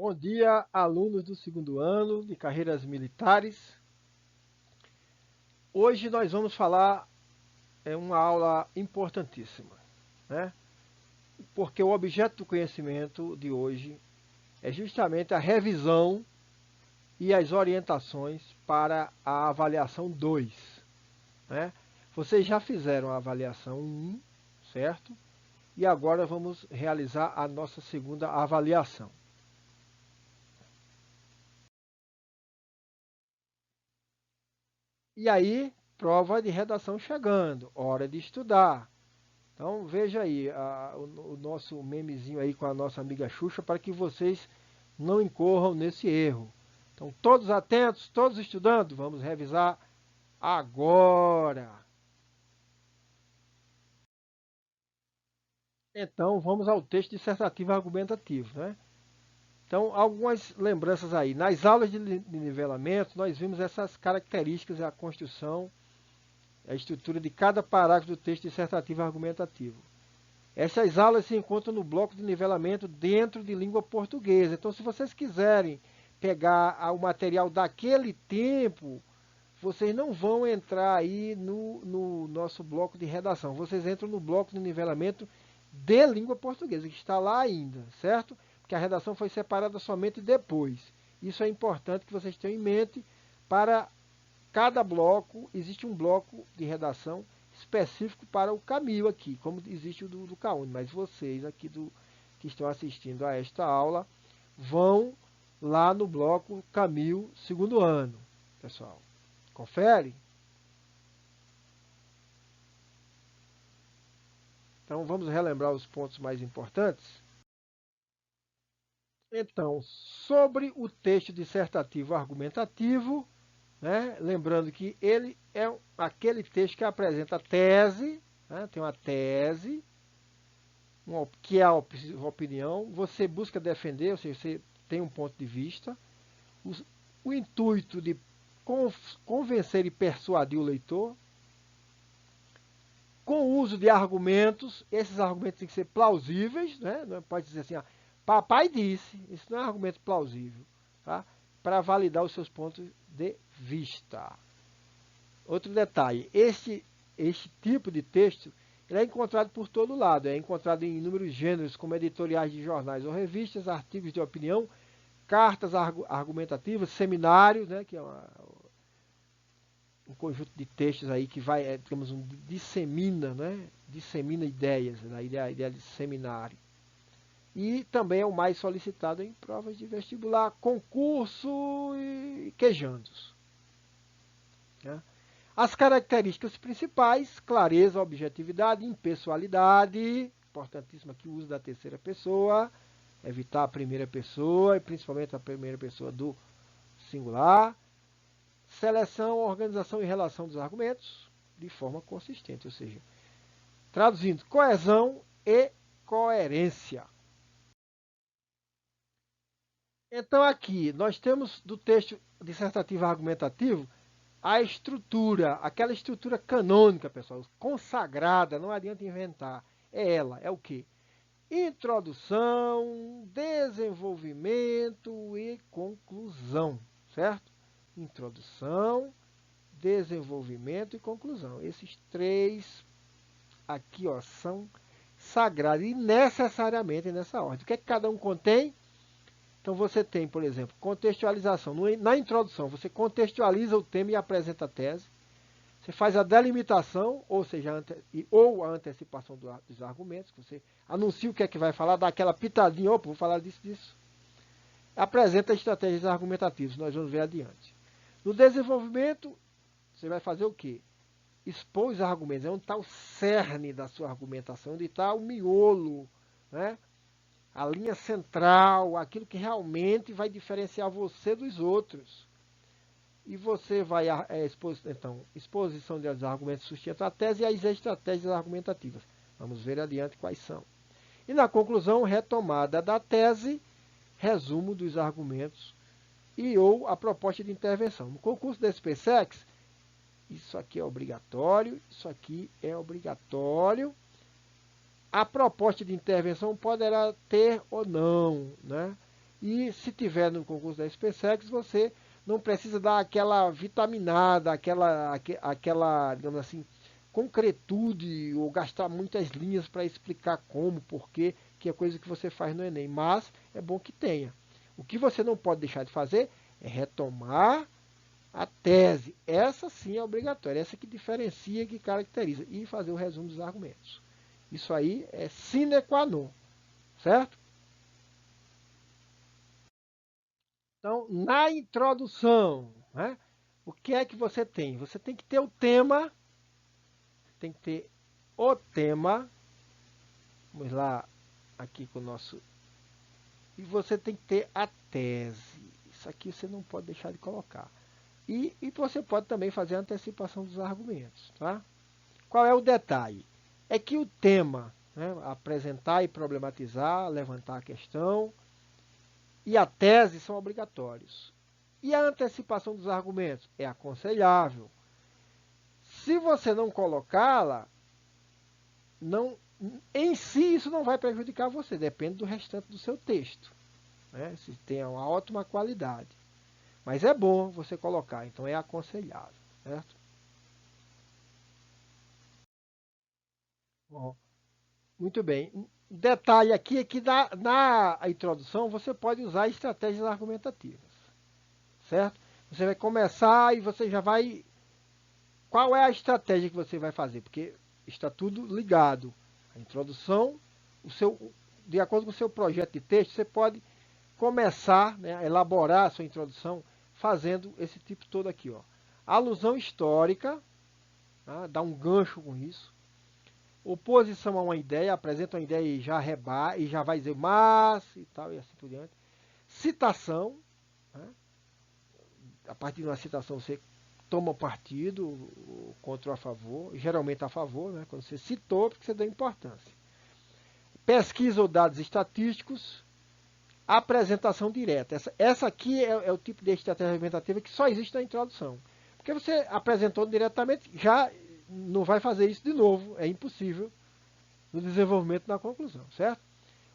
Bom dia, alunos do segundo ano de carreiras militares. Hoje nós vamos falar uma aula importantíssima, né? Porque o objeto do conhecimento de hoje é justamente a revisão e as orientações para a avaliação 2, né? Vocês já fizeram a avaliação 1, certo? E agora vamos realizar a nossa segunda avaliação. E aí, prova de redação chegando, hora de estudar. Então veja aí o nosso memezinho aí com a nossa amiga Xuxa para que vocês não incorram nesse erro. Então todos atentos, todos estudando, vamos revisar agora. Então vamos ao texto dissertativo argumentativo, né? Então algumas lembranças aí. Nas aulas de nivelamento nós vimos essas características, a construção, a estrutura de cada parágrafo do texto dissertativo argumentativo. Essas aulas se encontram no bloco de nivelamento dentro de língua portuguesa. Então, se vocês quiserem pegar o material daquele tempo, vocês não vão entrar aí no nosso bloco de redação. Vocês entram no bloco de nivelamento de língua portuguesa, que está lá ainda, certo? Porque a redação foi separada somente depois. Isso é importante que vocês tenham em mente. Para cada bloco, existe um bloco de redação específico para o Camil aqui, como existe o do Caune, mas vocês aqui que estão assistindo a esta aula vão lá no bloco Camil segundo ano, pessoal. Confere? Então vamos relembrar os pontos mais importantes. Então, sobre o texto dissertativo argumentativo, né? Lembrando que ele é aquele texto que apresenta a tese, né? Tem uma tese, que é a opinião, você busca defender, ou seja, você tem um ponto de vista, o intuito de convencer e persuadir o leitor, com o uso de argumentos, esses argumentos têm que ser plausíveis, né? Não pode dizer assim, papai disse, isso não é argumento plausível, tá? Para validar os seus pontos de vista. Outro detalhe, este tipo de texto ele é encontrado por todo lado, é encontrado em inúmeros gêneros, como editoriais de jornais ou revistas, artigos de opinião, cartas argumentativas, seminários, né, que é um conjunto de textos aí que vai, digamos, dissemina, né, dissemina ideias, né, a ideia de seminário. E também é o mais solicitado em provas de vestibular, concurso e quejandos, né? As características principais: clareza, objetividade, impessoalidade, importantíssimo aqui o uso da terceira pessoa, evitar a primeira pessoa, e principalmente a primeira pessoa do singular, seleção, organização e relação dos argumentos de forma consistente, ou seja, traduzindo, coesão e coerência. Então aqui nós temos do texto dissertativo argumentativo a estrutura, aquela estrutura canônica, pessoal, consagrada, não adianta inventar. É ela, é o quê? Introdução, desenvolvimento e conclusão, certo? Introdução, desenvolvimento e conclusão. Esses três aqui, ó, são sagrados e necessariamente nessa ordem. O que é que cada um contém? Então você tem, por exemplo, contextualização. Na introdução, você contextualiza o tema e apresenta a tese. Você faz a delimitação, ou seja, ou a antecipação dos argumentos. Você anuncia o que é que vai falar, dá aquela pitadinha, opa, vou falar disso. Apresenta estratégias argumentativas, nós vamos ver adiante. No desenvolvimento, você vai fazer o quê? Expor os argumentos, é onde está o cerne da sua argumentação, onde está o miolo, né? A linha central, aquilo que realmente vai diferenciar você dos outros. E você vai, então, exposição dos argumentos sustenta a tese e as estratégias argumentativas. Vamos ver adiante quais são. E na conclusão, retomada da tese, resumo dos argumentos e ou a proposta de intervenção. No concurso da SpaceX, isso aqui é obrigatório, isso aqui é obrigatório. A proposta de intervenção poderá ter ou não, né? E se tiver no concurso da SpaceX, você não precisa dar aquela vitaminada, aquela, digamos assim, concretude ou gastar muitas linhas para explicar como, porquê, que é coisa que você faz no Enem. Mas é bom que tenha. O que você não pode deixar de fazer é retomar a tese. Essa sim é obrigatória, essa que diferencia, que caracteriza. E fazer o resumo dos argumentos. Isso aí é sine qua non, certo? Então, na introdução, né, o que é que você tem? Você tem que ter o tema, tem que ter o tema, vamos lá, aqui com o nosso, e você tem que ter a tese. Isso aqui você não pode deixar de colocar. E você pode também fazer a antecipação dos argumentos, tá? Qual é o detalhe? É que o tema, né, apresentar e problematizar, levantar a questão, e a tese são obrigatórios. E a antecipação dos argumentos é aconselhável. Se você não colocá-la, não, em si isso não vai prejudicar você, depende do restante do seu texto, né? Se tem uma ótima qualidade. Mas é bom você colocar, então é aconselhável, certo? Bom, muito bem. Detalhe aqui é que na introdução você pode usar estratégias argumentativas, certo? Você vai começar e você já vai. Qual é a estratégia que você vai fazer? Porque está tudo ligado. A introdução, de acordo com o seu projeto de texto, você pode começar, né, a elaborar a sua introdução fazendo esse tipo todo aqui. Ó. Alusão histórica, tá? Dá um gancho com isso. Oposição a uma ideia, apresenta uma ideia e já vai dizer mas e tal, e assim por diante. Citação, né? A partir de uma citação você toma partido contra ou a favor, geralmente a favor, né? Quando você citou, porque você deu importância. Pesquisa ou dados estatísticos, apresentação direta. Essa aqui é o tipo de estratégia argumentativa que só existe na introdução. Porque você apresentou diretamente, já não vai fazer isso de novo, é impossível no desenvolvimento da conclusão, certo?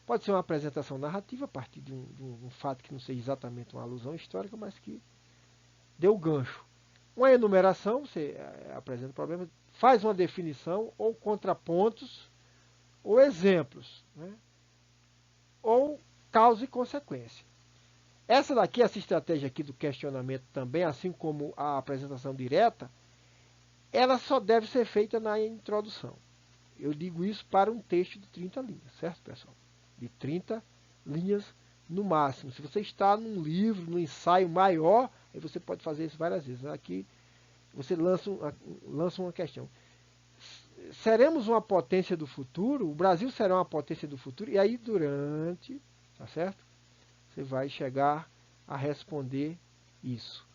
Pode ser uma apresentação narrativa a partir de um fato que não seja exatamente uma alusão histórica, mas que deu gancho. Uma enumeração, você apresenta o problema, faz uma definição ou contrapontos ou exemplos, né? Ou causa e consequência. Essa estratégia aqui do questionamento também, assim como a apresentação direta, ela só deve ser feita na introdução. Eu digo isso para um texto de 30 linhas, certo, pessoal? De 30 linhas no máximo. Se você está num livro, num ensaio maior, aí você pode fazer isso várias vezes. Aqui você lança uma questão. Seremos uma potência do futuro? O Brasil será uma potência do futuro? E aí durante, tá certo? Você vai chegar a responder isso.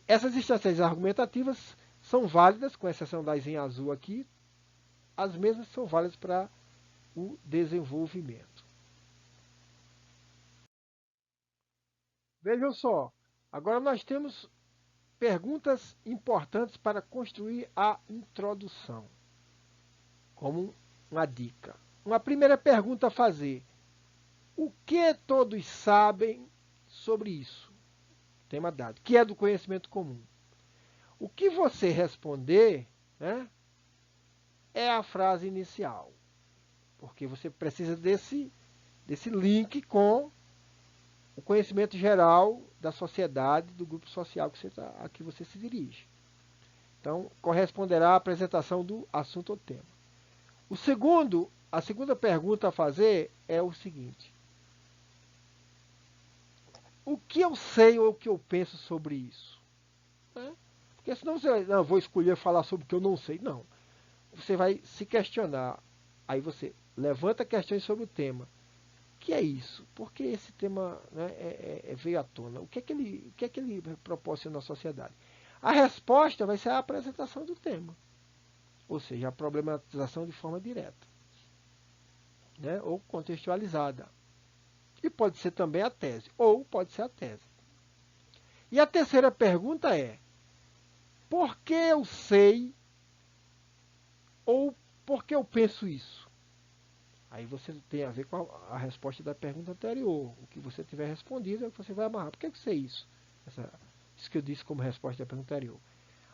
Essas estratégias argumentativas são válidas, com exceção das em azul aqui, as mesmas são válidas para o desenvolvimento. Vejam só, agora nós temos perguntas importantes para construir a introdução, como uma dica. Uma primeira pergunta a fazer: o que todos sabem sobre isso? Tema dado, que é do conhecimento comum. O que você responder, né, é a frase inicial, porque você precisa desse link com o conhecimento geral da sociedade, do grupo social a que você se dirige. Então, corresponderá à apresentação do assunto ou tema. A segunda pergunta a fazer é o seguinte: o que eu sei ou o que eu penso sobre isso? Né? Porque senão você não vou escolher falar sobre o que eu não sei. Não. Você vai se questionar. Aí você levanta questões sobre o tema. O que é isso? Por que esse tema, né, veio à tona? O que é que ele proporciona à sociedade? A resposta vai ser a apresentação do tema, ou seja, a problematização de forma direta, né, ou contextualizada. E pode ser também a tese, ou pode ser a tese. E a terceira pergunta é: por que eu sei ou por que eu penso isso? Aí você tem a ver com a resposta da pergunta anterior. O que você tiver respondido é o que você vai amarrar. Por que eu sei isso? Isso que eu disse como resposta da pergunta anterior.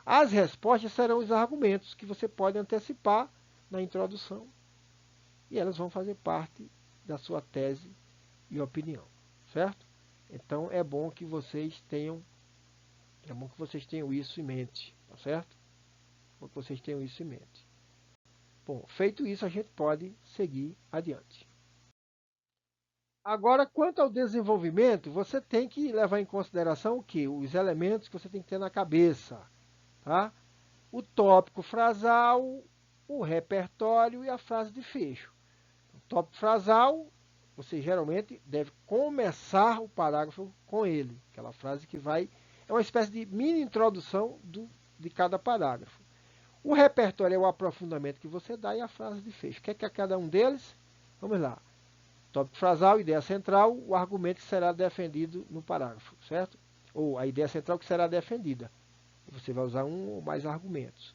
As respostas serão os argumentos que você pode antecipar na introdução. E elas vão fazer parte da sua tese e opinião. Certo? Então é bom que vocês tenham isso em mente. Tá certo? É bom que vocês tenham isso em mente. Bom, feito isso, a gente pode seguir adiante. Agora, quanto ao desenvolvimento, você tem que levar em consideração o quê? Os elementos que você tem que ter na cabeça. Tá? O tópico frasal, o repertório e a frase de fecho. O tópico frasal, você geralmente deve começar o parágrafo com ele. Aquela frase que vai... É uma espécie de mini introdução de cada parágrafo. O repertório é o aprofundamento que você dá e a frase de fecho. O que é cada um deles? Vamos lá. Tópico frasal, ideia central, o argumento que será defendido no parágrafo, certo? Ou a ideia central que será defendida. Você vai usar um ou mais argumentos.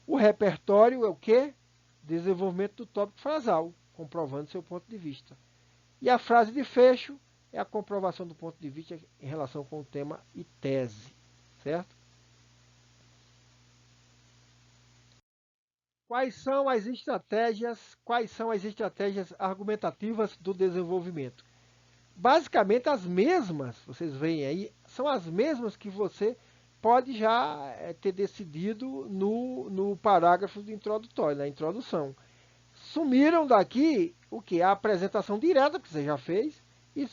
O repertório é o quê? Desenvolvimento do tópico frasal, comprovando seu ponto de vista. E a frase de fecho é a comprovação do ponto de vista em relação com o tema e tese, certo? Quais são as estratégias argumentativas do desenvolvimento? Basicamente as mesmas, vocês veem aí, são as mesmas que você pode já ter decidido no parágrafo do introdutório, na introdução. Sumiram daqui o que? A apresentação direta, que você já fez, e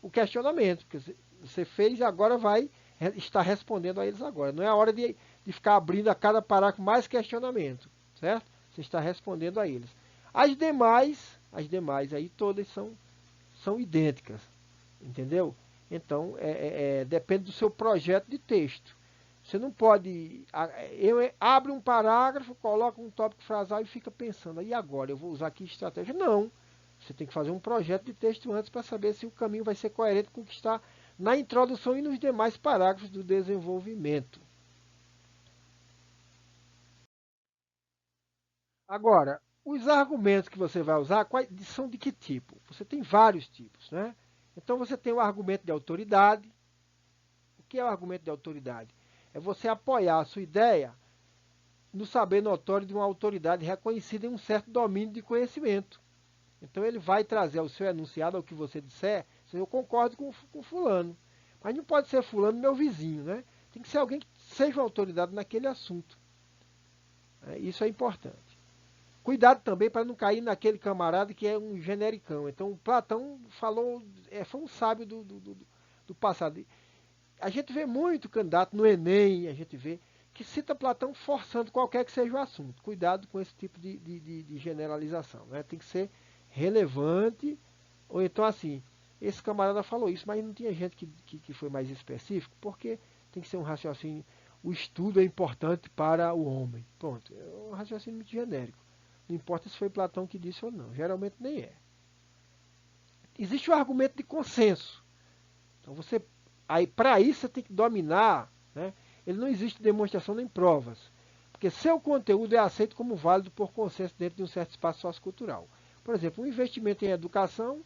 o questionamento, que você fez e agora vai estar respondendo a eles agora. Não é a hora de ficar abrindo a cada parágrafo mais questionamento, certo? Você está respondendo a eles. As demais aí todas são idênticas, entendeu? Então, depende do seu projeto de texto. Você não pode... abre um parágrafo, coloca um tópico frasal e fica pensando, e agora? Eu vou usar que estratégia? Não. Você tem que fazer um projeto de texto antes para saber se o caminho vai ser coerente com o que está na introdução e nos demais parágrafos do desenvolvimento. Agora, os argumentos que você vai usar são de que tipo? Você tem vários tipos, né? Então você tem o argumento de autoridade. O que é o argumento de autoridade? É você apoiar a sua ideia no saber notório de uma autoridade reconhecida em um certo domínio de conhecimento. Então ele vai trazer ao seu enunciado, ao que você disser, eu concordo com fulano. Mas não pode ser fulano meu vizinho, né? Tem que ser alguém que seja uma autoridade naquele assunto. Isso é importante. Cuidado também para não cair naquele camarada que é um genericão. Então, Platão falou, foi um sábio do passado. A gente vê muito candidato no Enem, a gente vê que cita Platão forçando qualquer que seja o assunto. Cuidado com esse tipo de generalização. Né? Tem que ser relevante, ou então assim, esse camarada falou isso, mas não tinha gente que foi mais específico, porque tem que ser um raciocínio. O estudo é importante para o homem. Pronto, é um raciocínio muito genérico. Não importa se foi Platão que disse ou não, geralmente nem é. Existe o argumento de consenso. Então você, aí para isso você tem que dominar, né? Ele não existe demonstração nem provas, porque seu conteúdo é aceito como válido por consenso dentro de um certo espaço sociocultural. Por exemplo, um investimento em educação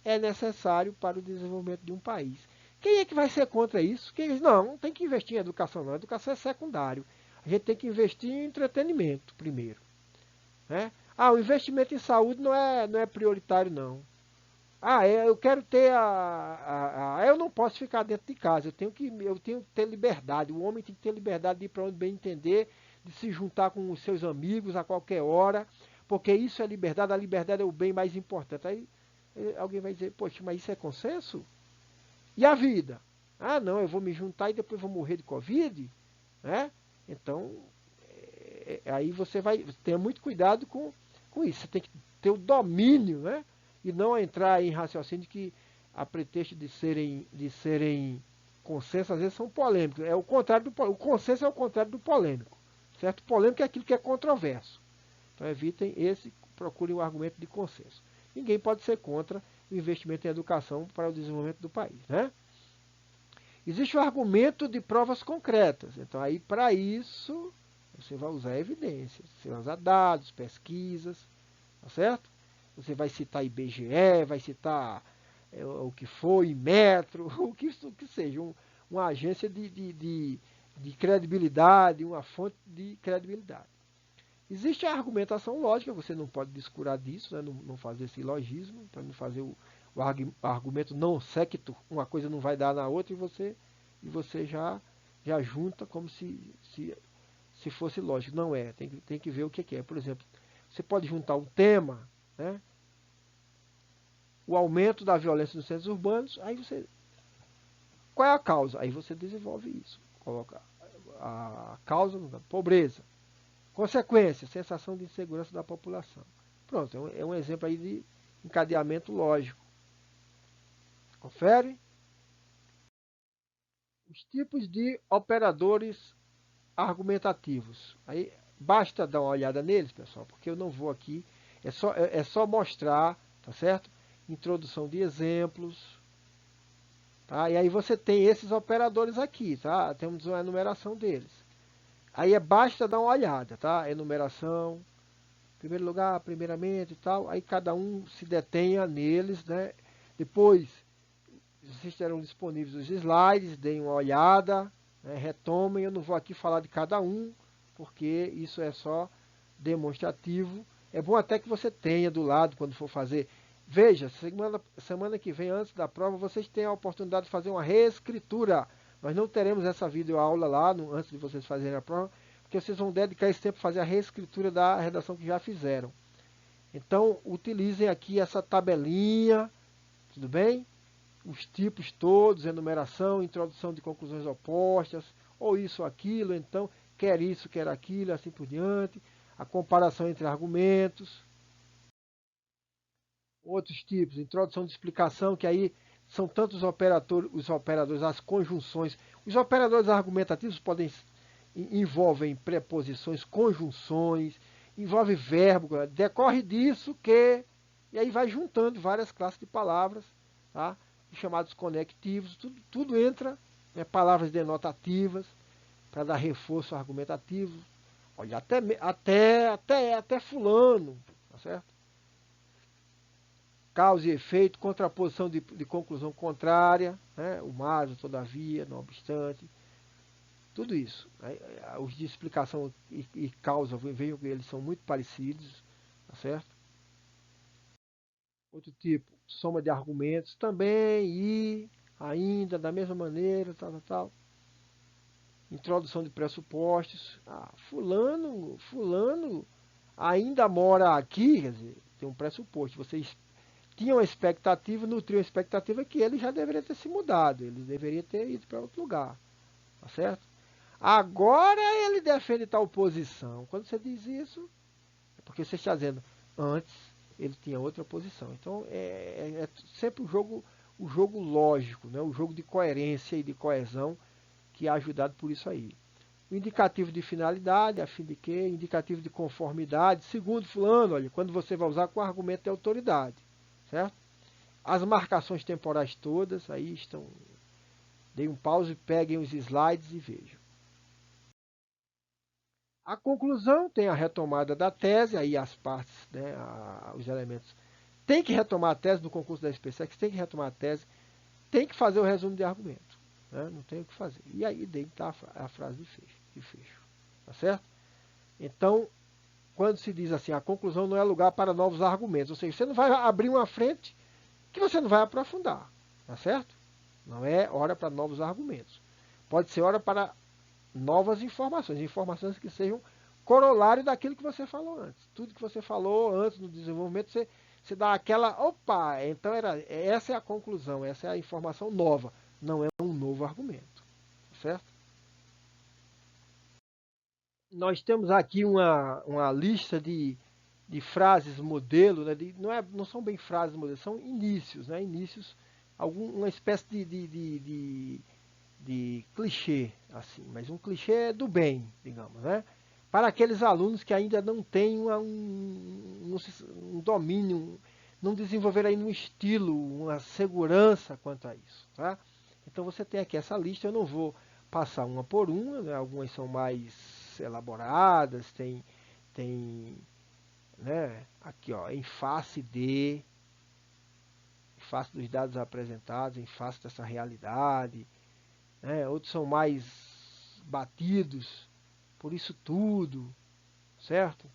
é necessário para o desenvolvimento de um país. Quem é que vai ser contra isso? Quem diz, não tem que investir em educação não, a educação é secundário. A gente tem que investir em entretenimento primeiro. Né? O investimento em saúde não é prioritário, não. Eu quero ter eu não posso ficar dentro de casa, eu tenho que ter liberdade. O homem tem que ter liberdade de ir para onde bem entender, de se juntar com os seus amigos a qualquer hora, porque isso é liberdade, a liberdade é o bem mais importante. Aí alguém vai dizer, poxa, mas isso é consenso? E a vida? Não, eu vou me juntar e depois vou morrer de Covid? Né? Então, aí você vai ter muito cuidado com isso. Você tem que ter o domínio, né? E não entrar em raciocínio que, a pretexto de serem consensos, às vezes são polêmicos. É o contrário o consenso é o contrário do polêmico. Certo? Polêmico é aquilo que é controverso. Então evitem procurem o argumento de consenso. Ninguém pode ser contra o investimento em educação para o desenvolvimento do país, né? Existe o argumento de provas concretas. Então aí para isso você vai usar evidências, você vai usar dados, pesquisas, tá certo? Você vai citar IBGE, vai citar o que for, Inmetro, o que seja, uma agência de credibilidade, uma fonte de credibilidade. Existe a argumentação lógica, você não pode descurar disso, né? Não fazer silogismo, para não fazer o argumento não sequitur, uma coisa não vai dar na outra e você já junta como se fosse lógico. Não é, tem que ver o que é. Por exemplo, você pode juntar um tema, né? O aumento da violência nos centros urbanos, aí você. Qual é a causa? Aí você desenvolve isso. Coloca a causa da pobreza. Consequência, sensação de insegurança da população. Pronto, é um exemplo aí de encadeamento lógico. Confere? Os tipos de operadores argumentativos. Aí basta dar uma olhada neles, pessoal, porque eu não vou aqui. É só mostrar, tá certo? Introdução de exemplos. Tá? E aí você tem esses operadores aqui, tá? Temos uma enumeração deles. Aí basta dar uma olhada, tá? Enumeração, primeiro lugar, primeiramente e tal. Aí cada um se detenha neles, né? Depois, vocês terão disponíveis os slides, deem uma olhada, né? Retomem. Eu não vou aqui falar de cada um, porque isso é só demonstrativo. É bom até que você tenha do lado quando for fazer. Veja, semana que vem, antes da prova, vocês têm a oportunidade de fazer uma reescritura. Nós não teremos essa videoaula lá, antes de vocês fazerem a prova, porque vocês vão dedicar esse tempo a fazer a reescritura da redação que já fizeram. Então, utilizem aqui essa tabelinha, tudo bem? Os tipos todos, enumeração, introdução de conclusões opostas, ou isso ou aquilo, então, quer isso, quer aquilo, assim por diante. A comparação entre argumentos. Outros tipos, introdução de explicação, que aí são tanto os operadores, as conjunções. Os operadores argumentativos envolvem preposições, conjunções, envolve verbo, decorre disso que, e aí vai juntando várias classes de palavras, tá? Chamados conectivos, tudo entra, né? Palavras denotativas, para dar reforço argumentativo. Olha, até fulano, tá certo? Causa e efeito, contraposição de conclusão contrária, né? O mas, todavia, não obstante, tudo isso. Os de explicação e causa, vejo que eles são muito parecidos, tá certo? Outro tipo, soma de argumentos também, e ainda, da mesma maneira, tal. Introdução de pressupostos. Fulano ainda mora aqui, quer dizer, tem um pressuposto. Vocês tinham a expectativa, nutriam a expectativa que ele já deveria ter se mudado, ele deveria ter ido para outro lugar, tá certo? Agora ele defende tal posição. Quando você diz isso, é porque você está dizendo, antes ele tinha outra posição. Então é sempre o jogo lógico, né? O jogo de coerência e de coesão que é ajudado por isso aí. O indicativo de finalidade, a fim de quê? Indicativo de conformidade, segundo fulano, olha, quando você vai usar com argumento de autoridade, certo? As marcações temporais todas, aí estão. Deem um pause, peguem os slides e vejam. A conclusão tem a retomada da tese, aí as partes, né, os elementos. Tem que retomar a tese no concurso da SpaceX, tem que retomar a tese, tem que fazer o resumo de argumento. Né, não tem o que fazer. E aí dentro está a frase de fecho. Tá certo? Então, quando se diz assim, a conclusão não é lugar para novos argumentos, ou seja, você não vai abrir uma frente que você não vai aprofundar. Tá certo? Não é hora para novos argumentos. Pode ser hora para novas informações, informações que sejam corolário daquilo que você falou antes. Tudo que você falou antes no desenvolvimento, você dá aquela, opa, então essa é a conclusão, essa é a informação nova, não é um novo argumento, certo? Nós temos aqui uma lista de frases modelo, né? Não são bem frases modelo, são inícios, né? Inícios, uma espécie de clichê, assim, mas um clichê do bem, digamos, né? Para aqueles alunos que ainda não têm um domínio, não desenvolveram ainda um estilo, uma segurança quanto a isso, tá? Então você tem aqui essa lista, eu não vou passar uma por uma, né? Algumas são mais elaboradas, tem né, aqui ó, em face dos dados apresentados, em face dessa realidade, né? Outros são mais batidos por isso tudo, certo?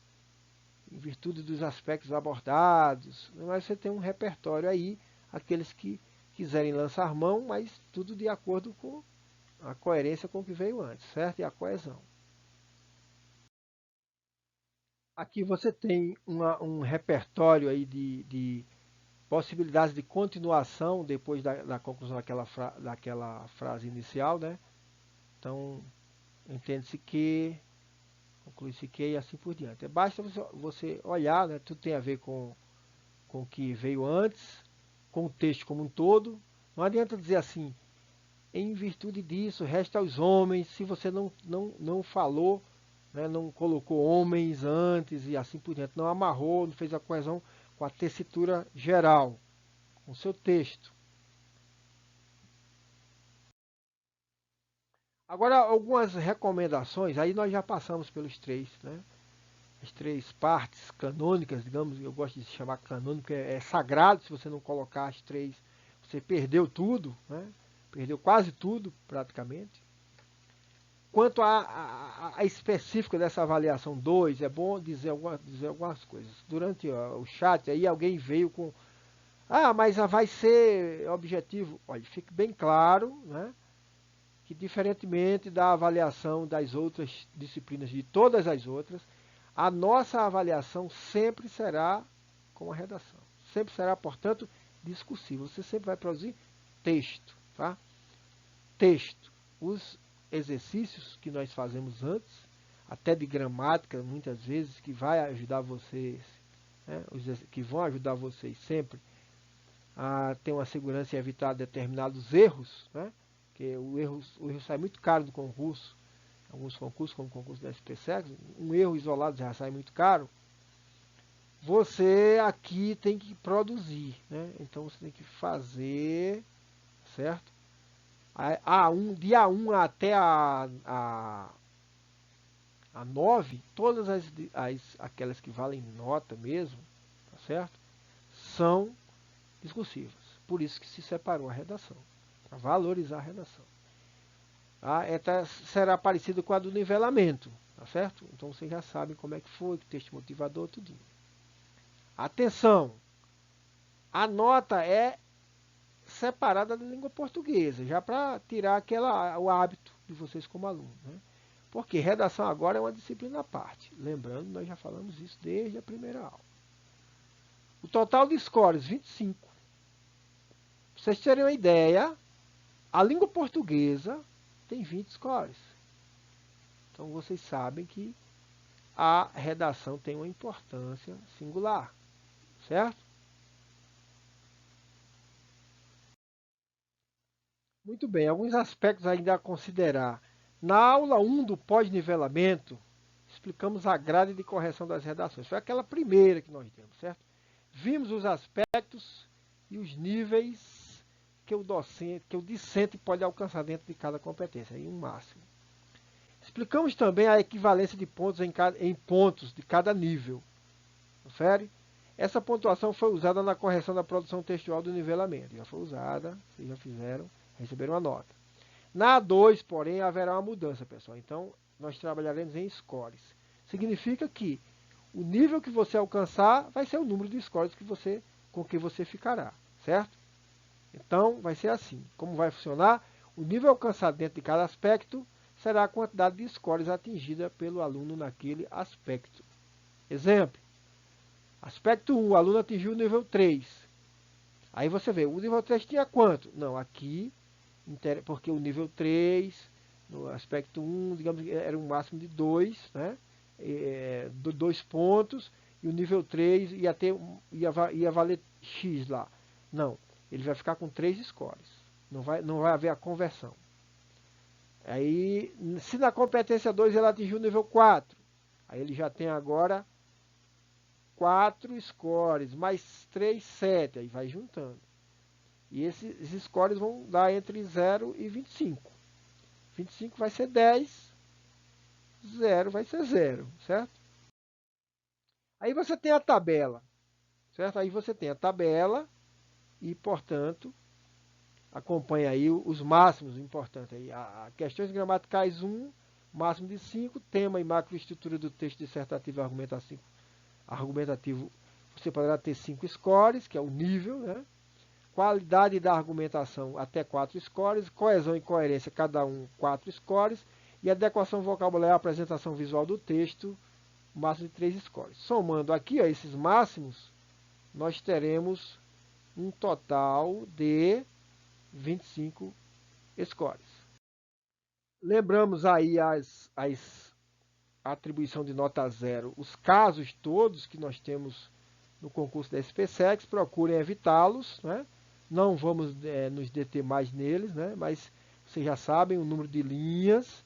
Em virtude dos aspectos abordados, mas você tem um repertório aí, aqueles que quiserem lançar mão, mas tudo de acordo com a coerência com o que veio antes, certo? E a coesão. Aqui você tem um repertório aí de possibilidades de continuação depois da conclusão daquela frase inicial, né? Então, entende-se que, conclui-se que e assim por diante. Basta você olhar, né? Tudo tem a ver com o que veio antes, com o texto como um todo. Não adianta dizer assim, em virtude disso, resta aos homens, se você não falou, né, não colocou homens antes e assim por diante, não amarrou, não fez a coesão com a tessitura geral, com o seu texto. Agora, algumas recomendações, aí nós já passamos pelos três, né? As três partes canônicas, digamos, eu gosto de chamar canônico, porque é sagrado, se você não colocar as três, você perdeu tudo, né? Perdeu quase tudo, praticamente. Quanto a específica dessa avaliação 2, é bom dizer algumas coisas. Durante o chat, aí alguém veio com, mas vai ser objetivo. Olha, fique bem claro, né? Que diferentemente da avaliação das outras disciplinas, de todas as outras, a nossa avaliação sempre será com a redação. Sempre será, portanto, discursiva. Você sempre vai produzir texto, tá? Texto. Os exercícios que nós fazemos antes, até de gramática, muitas vezes, que vai ajudar vocês, né? Que vão ajudar vocês sempre a ter uma segurança e evitar determinados erros, né? Porque o erro sai muito caro do concurso, alguns concursos, como o concurso da SPSEX, um erro isolado já sai muito caro. Você aqui tem que produzir, né? Então você tem que fazer, certo? De A1 até a 9, todas aquelas que valem nota mesmo, tá certo? São discursivas. Por isso que se separou a redação, para valorizar a redação. Esta será parecida com a do nivelamento, tá certo? Então vocês já sabem como é que foi, que texto motivador, tudinho. Atenção! A nota é separada da língua portuguesa, já para tirar o hábito de vocês como aluno, né? Porque redação agora é uma disciplina à parte. Lembrando, nós já falamos isso desde a primeira aula. O total de scores, 25. Pra vocês terem uma ideia, a língua portuguesa tem 20 scores. Então vocês sabem que a redação tem uma importância singular, certo? Muito bem, alguns aspectos ainda a considerar. Na aula 1 do pós-nivelamento, explicamos a grade de correção das redações. Foi aquela primeira que nós demos, certo? Vimos os aspectos e os níveis que o discente pode alcançar dentro de cada competência, em um máximo. Explicamos também a equivalência de pontos em pontos de cada nível. Confere? Essa pontuação foi usada na correção da produção textual do nivelamento. Já foi usada, vocês já fizeram, receberam a nota. Na A2, porém, haverá uma mudança, pessoal. Então, nós trabalharemos em scores. Significa que o nível que você alcançar vai ser o número de scores com que você ficará, certo? Então, vai ser assim. Como vai funcionar? O nível alcançado dentro de cada aspecto será a quantidade de scores atingida pelo aluno naquele aspecto. Exemplo. Aspecto 1, o aluno atingiu o nível 3. Aí você vê, o nível 3 tinha quanto? Não, aqui, porque o nível 3, no aspecto 1, digamos, era um máximo de 2, né? 2 pontos, e o nível 3 ia valer X lá. Não, ele vai ficar com 3 scores. Não vai haver a conversão. Aí, se na competência 2 ele atingiu o nível 4, aí ele já tem agora 4 scores, mais 3, 7, aí vai juntando. E esses scores vão dar entre 0 e 25. 25 vai ser 10, 0 vai ser 0, certo? Aí você tem a tabela, certo? Aí você tem a tabela e, portanto, acompanha aí os máximos importantes. Aí, questões gramaticais 1, máximo de 5, tema e macroestrutura do texto dissertativo argumentativo, você poderá ter 5 scores, que é o nível, né? Qualidade da argumentação, até 4 scores, coesão e coerência, cada um 4 scores, e adequação vocabular e apresentação visual do texto, máximo de 3 scores. Somando aqui, ó, esses máximos, nós teremos um total de 25 scores. Lembramos aí as atribuição de nota zero, os casos todos que nós temos no concurso da SPSEX, procurem evitá-los, né? Não vamos nos deter mais neles, né? Mas vocês já sabem o número de linhas,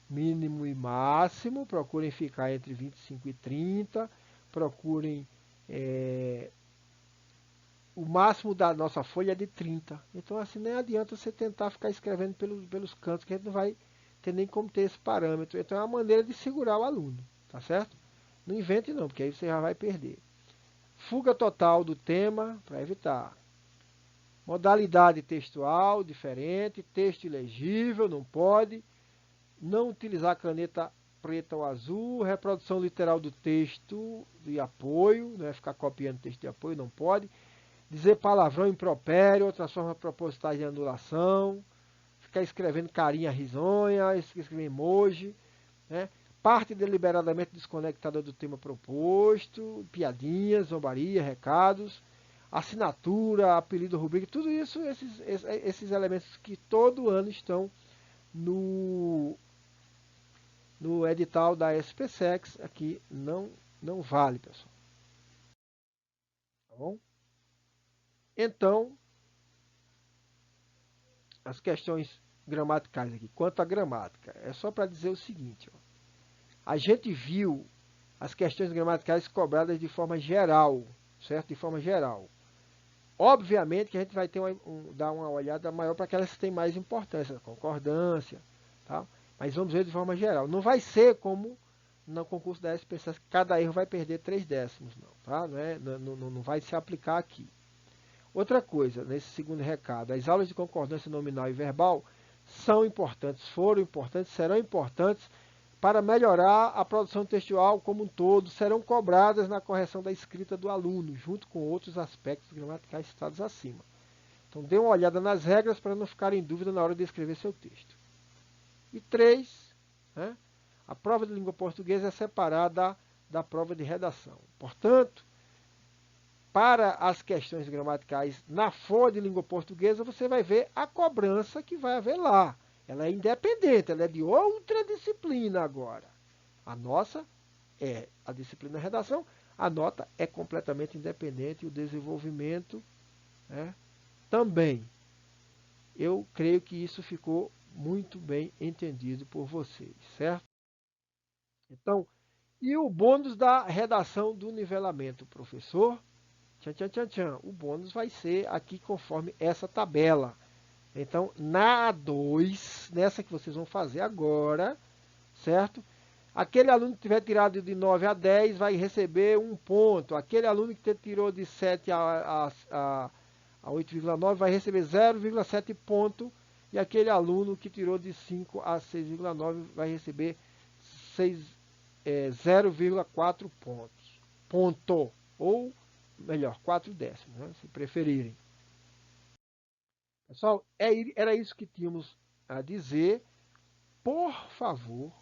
mínimo e máximo, procurem ficar entre 25 e 30, procurem o máximo da nossa folha é de 30. Então assim nem adianta você tentar ficar escrevendo pelos cantos, que a gente não vai ter nem como ter esse parâmetro. Então é uma maneira de segurar o aluno, tá certo? Não invente não, porque aí você já vai perder. Fuga total do tema, para evitar. Modalidade textual diferente, texto ilegível, não pode. Não utilizar caneta preta ou azul. Reprodução literal do texto de apoio, não é ficar copiando texto de apoio, não pode. Dizer palavrão impropério, outras formas propositais de anulação. Ficar escrevendo carinha risonha, escrever emoji, né? Parte deliberadamente desconectada do tema proposto, piadinhas, zombaria, recados, assinatura, apelido, rubrica, tudo isso, esses elementos que todo ano estão no, no edital da SPSEX, aqui não vale, pessoal. Tá bom? Então, as questões gramaticais aqui. Quanto à gramática, é só para dizer o seguinte, ó. A gente viu as questões gramaticais cobradas de forma geral, certo? De forma geral. Obviamente que a gente vai ter dar uma olhada maior para aquelas que têm mais importância, concordância, tá? Mas vamos ver de forma geral. Não vai ser como no concurso da SPC, cada erro vai perder 3 décimos, não, tá? Não vai se aplicar aqui. Outra coisa, nesse segundo recado, as aulas de concordância nominal e verbal são importantes, foram importantes, serão importantes para melhorar a produção textual como um todo, serão cobradas na correção da escrita do aluno, junto com outros aspectos gramaticais citados acima. Então, dê uma olhada nas regras para não ficar em dúvida na hora de escrever seu texto. E 3, né, a prova de língua portuguesa é separada da prova de redação. Portanto, para as questões gramaticais na folha de língua portuguesa, você vai ver a cobrança que vai haver lá. Ela é independente, ela é de outra disciplina agora. A nossa é a disciplina redação, a nota é completamente independente e o desenvolvimento, né, também. Eu creio que isso ficou muito bem entendido por vocês, certo? Então, e o bônus da redação do nivelamento, professor? Tchan, tchan, tchan, tchan. O bônus vai ser aqui conforme essa tabela. Então, na A2, nessa que vocês vão fazer agora, certo? Aquele aluno que tiver tirado de 9 a 10 vai receber 1 ponto. Aquele aluno que tirou de 7 a 8,9 vai receber 0,7 ponto. E aquele aluno que tirou de 5 a 6,9 vai receber 0,4 pontos. Ponto. Ou melhor, 4 décimos, né, se preferirem. Pessoal, era isso que tínhamos a dizer. Por favor,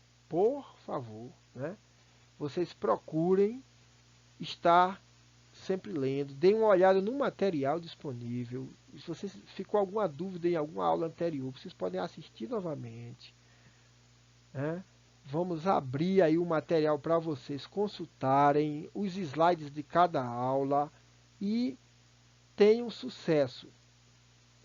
né, vocês procurem estar sempre lendo, deem uma olhada no material disponível. Se vocês ficou alguma dúvida em alguma aula anterior, vocês podem assistir novamente, né? Vamos abrir aí o material para vocês consultarem os slides de cada aula e tenham sucesso.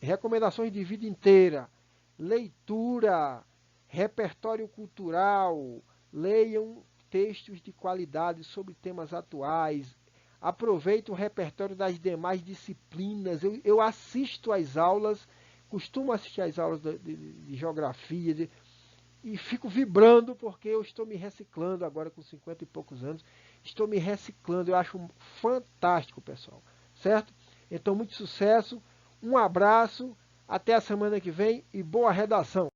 Recomendações de vida inteira, leitura, repertório cultural, leiam textos de qualidade sobre temas atuais, aproveite o repertório das demais disciplinas. Eu assisto às aulas, costumo assistir às aulas de geografia, e fico vibrando porque eu estou me reciclando agora com 50 e poucos anos. estou me reciclando. Eu acho fantástico, pessoal. Certo? Então, muito sucesso, um abraço, até a semana que vem e boa redação!